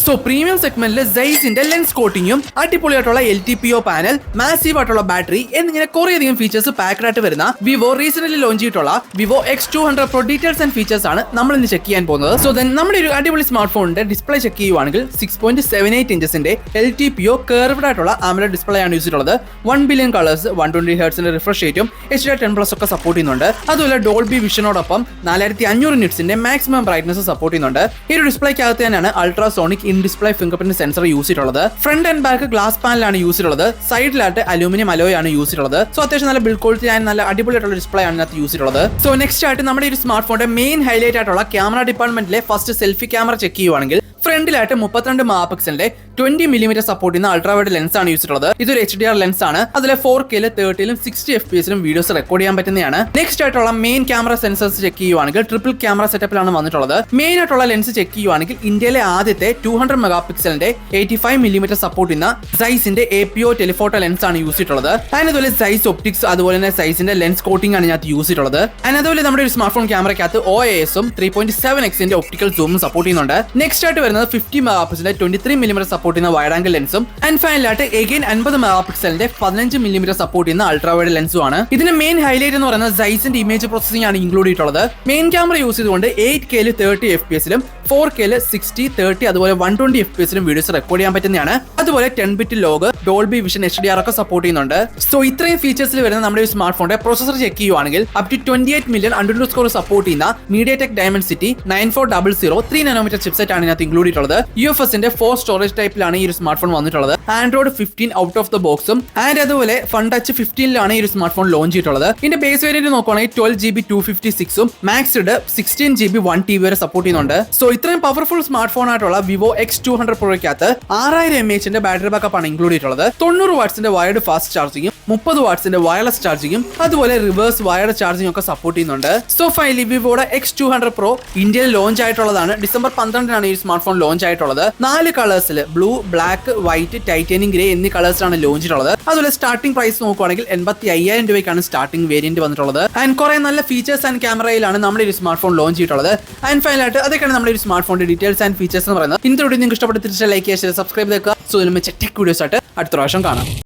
So premium സെഗ്മെന്റിൽ ZEISSന്റെ lens കോട്ടിങ്ങും അടിപൊളിയായിട്ടുള്ള LTPO panel, massive ആയിട്ടുള്ള ബാറ്ററി എന്നിങ്ങനെ കുറേയധികം ഫീച്ചേഴ്സ് പാക്ഡ് ആയിട്ട് വരുന്ന വിവോ റീസെന്റ്ലി ലോഞ്ച് ചെയ്തിട്ടുള്ള Vivo X200 Pro details and features ആണ് നമ്മൾ ഇന്ന് ചെക്ക് ചെയ്യാൻ പോകുന്നത്. സോ ദെൻ നമ്മുടെ ഒരു അടിപൊളി സ്മാർട്ട് ഫോണിന്റെ ഡിസ്പ്ലേ ചെക്ക് ചെയ്യുവാണെങ്കിൽ 6.78 ഇഞ്ചസിന്റെ LTPO കർവ്ഡ് ആയിട്ടുള്ള AMOLED ഡിസ്പ്ലേ ആണ് യൂസ് ചെയ്തിട്ടുള്ളത്. 1 ബില്യൺ കളേഴ്സ്, 120 ഹെർട്സിന്റെ റിഫ്രഷ് റേറ്റും HDR10+ ഒക്കെ സപ്പോർട്ട് ചെയ്യുന്നുണ്ട്. അതുപോലെ ഡോൾബി വിഷനോടൊപ്പം 4500 നിറ്റ്സിന്റെ മാക്സിമം ബ്രൈറ്റ്നസ് സപ്പോർട്ട് ചെയ്യുന്നുണ്ട്. ഈ ഒരു ഡിസ്പ്ലേക്കകത്ത് തന്നെയാണ് ultrasonic in display fingerprint sensor use ചെയ്തിട്ടുള്ളത്. ഫ്രണ്ട് ആൻഡ് ബാക്ക് ഗ്ലാസ് പാനലാണ് യൂസ് ചെയ്തിട്ടുള്ളത്. സൈഡിലായിട്ട് അലൂമിനിയം അലോയ് ആണ് യൂസ് ചെയ്തിട്ടുള്ളത്. സോ അത്യാവശ്യം നല്ല ബിൽഡ് ക്വാളിറ്റി ആൻഡ് നല്ല അടിപൊളിയായിട്ടുള്ള ഡിസ്പ്ലേ ആണ് ഇതിനകത്ത് യൂസ് ചെയ്തിട്ടുള്ളത്. സോ നെക്സ്റ്റ് ആയിട്ട് നമ്മുടെ ഈ സ്മാർട്ട് ഫോണിന്റെ മെയിൻ ഹൈലൈറ്റ് ആയിട്ടുള്ള ക്യാമറ ഡിപ്പാർട്ട്മെന്റിലെ ഫസ്റ്റ് സെൽഫി ക്യാമറ ചെക്ക് ചെയ്യുവാണെങ്കിൽ ഫ്രണ്ടിലായിട്ട് 32 മെഗാപിക്സലിന്റെ 20mm സപ്പോർട്ട് ചെയ്യുന്ന അൾട്രാ വൈഡ് ലെൻസ് ആണ് യൂസ് ചെയ്തിട്ടുള്ളത്. ഇതൊരു HDR ലെൻസ് ആണ്. അതിലെ 4K 30 60 FPS വീഡിയോസ് റെക്കോർഡ് ചെയ്യാൻ പറ്റുന്നതാണ്. നെക്സ്റ്റ് ആയിട്ടുള്ള മെയിൻ ക്യാമറ സെൻസേഴ്സ് ചെക്ക് ചെയ്യുവാണെങ്കിൽ ട്രിപ്പിൾ ക്യാമറ സെറ്റപ്പിലാണ് വന്നിട്ടുള്ളത്. മെയിൻ ആയിട്ടുള്ള ലെൻസ് ചെക്ക് ചെയ്യുവാണെങ്കിൽ ഇന്ത്യയിലെ ആദ്യത്തെ 200 മെഗാപിക്സലിന്റെ 85mm സപ്പോർട്ട് ചെയ്യുന്ന ZEISSന്റെ APO ടെലിഫോട്ടോ ലെൻസ് ആണ് യൂസ് ചെയ്തിട്ടുള്ളത്. അതുപോലെ ZEISS ഒപ്റ്റിക്സ്, അതുപോലെ തന്നെ ZEISSന്റെ ലെൻസ് കോട്ടിംഗ് ആണ് ഇതിനകത്ത് യൂസ് ചെയ്തിട്ടുള്ളത്. അതുപോലെ നമ്മുടെ ഒരു സ്മാർട്ട് ഫോൺ ക്യാമറയ്ക്കകത്ത് OIS 3.7x ഒപ്റ്റിക്കൽ സൂമും സപ്പോർട്ട് ചെയ്യുന്നുണ്ട്. നെക്സ്റ്റ് ആയിട്ട് 50 മെഗാപിക്സലിന്റെ 23mm സപ്പോർട്ട് ചെയ്യുന്ന വൈഡ് ആംഗിൾ ലെൻസും ആൻഡ് ഫൈനലായിട്ട് എഗൈൻ 50 മെഗാപിക്സലിന്റെ 15mm സപ്പോർട്ട് ചെയ്യുന്ന അൾട്രാ വൈഡ് ലെൻസും ആണ്. ഇതിന്റെ മെയിൻ ഹൈലൈറ്റ് എന്ന് പറയുന്നത് ZEISSന്റെ ഇമേജ് പ്രോസസിംഗ് ആണ് ഇൻക്ലൂഡ് ചെയ്തിട്ടുള്ളത്. മെയിൻ ക്യാമറ യൂസ് ചെയ്തുകൊണ്ട് 8K 30 FPS 4K 60 30 അതുപോലെ 120 FPS വീഡിയോസ് റെക്കോർഡ് ചെയ്യാൻ പറ്റുന്നതാണ്. അതുപോലെ 10-bit log, Dolby vision, HDR ഒക്കെ സപ്പോർട്ട് ചെയ്യുന്നുണ്ട്. സോ ഇത്രയും ഫീച്ചേഴ്സിൽ വരുന്ന നമ്മുടെ ഈ സ്മാർട്ട് ഫോണിന്റെ പ്രോസസർ ചെക്ക് ചെയ്യുവാണെങ്കിൽ അപ് ടു 28 മില്യൺ അണ്ടർലൂഡ് സ്കോർ സപ്പോർട്ട് ചെയ്യുന്ന MediaTek Dimensity 9400 3nm ചിപ്സെറ്റ് ആണ് ഇതിനകത്ത് ഇൻക്ലൂഡ് ചെയ്തിട്ടുള്ളത്. UFSന്റെ 4 സ്റ്റോറേജ് ടൈപ്പിലാണ് ഈ ഒരു സ്മാർട്ട് ഫോൺ വന്നിട്ടുള്ളത്. Android 15 ഔട്ട് ഓഫ് ദ ബോക്സും ആൻഡ് അതുപോലെ FunTouch 15ലാണ് ഈ ഒരു സ്മാർട്ട് ഫോൺ ലോഞ്ച് ചെയ്തിട്ടുള്ളത്. ഇതിന്റെ ബേസ് വേരിയന്റ് നോക്കുകയാണെങ്കിൽ 12GB 256ഉം മാക്സ്ഡ് 16GB 1TB വരെ സപ്പോർട്ട് ചെയ്യുന്നുണ്ട്. സോ ഇത്രയും പവർഫുൾ സ്മാർട്ട് ഫോൺ ആയിട്ടുള്ള Vivo X200 Proയ്ക്കകത്ത് 6000mAhന്റെ ബാറ്ററി ബാക്കപ്പ് ആണ് ഇൻക്ലൂഡ് ചെയ്തിട്ടുള്ളത്. 90 വാട്ട്സിന്റെ വയർഡ് ഫാസ്റ്റ് ചാർജിങ്ങും 30 വാട്ട്സിന്റെ വയർലെസ് ചാർജിങ്ങും അതുപോലെ റിവേഴ്സ് വയർഡ് ചാർജിങ് ഒക്കെ സപ്പോർട്ട് ചെയ്യുന്നുണ്ട്. സോ ഫൈനലി വിവോയുടെ X200 Pro ഇന്ത്യയിൽ ലോഞ്ച് ആയിട്ടുള്ളതാണ്. ഡിസംബർ 12-നാണ് ഈ സ്മാർട്ട് ഫോൺ ലോഞ്ച് ആയിട്ടുള്ളത്. 4 കളേഴ്സിൽ blue, black, white, titanium grey എന്നീ കളേഴ്സിലാണ് ലോഞ്ച് ചെയ്തിട്ടുള്ളത്. അതുപോലെ സ്റ്റാർട്ടിംഗ് പ്രൈസ് നോക്കുകയാണെങ്കിൽ 85,000 രൂപയ്ക്കാണ് സ്റ്റാർട്ടിംഗ് വേരിയന്റ് വന്നിട്ടുള്ളത്. ആൻഡ് കുറെ നല്ല ഫീച്ചേഴ്സ് ആൻഡ് ക്യാമറയിലാണ് നമ്മുടെ ഈ സ്മാർട്ട് ഫോൺ ലോഞ്ച് ചെയ്തിട്ടുള്ളത്. ആൻഡ് ഫൈനലായിട്ട് അതൊക്കെയാണ് നമ്മുടെ ഈ സ്മാർട്ട് ഫോണിന്റെ ഡീറ്റെയിൽസ് ആൻഡ് ഫീച്ചേഴ്സ് എന്ന് പറയുന്നത്. ഇന്നത്തെ വീഡിയോ നിങ്ങൾക്ക് ഇഷ്ടപ്പെട്ട് തിരിച്ച് ലൈക്ക് ചെയ്യുക, സബ്സ്ക്രൈബ് ചെയ്യുക. സോ ഇതിലും ടെക് വീഡിയോസ് ആയിട്ട് അടുത്ത പ്രാവശ്യം കാണാം.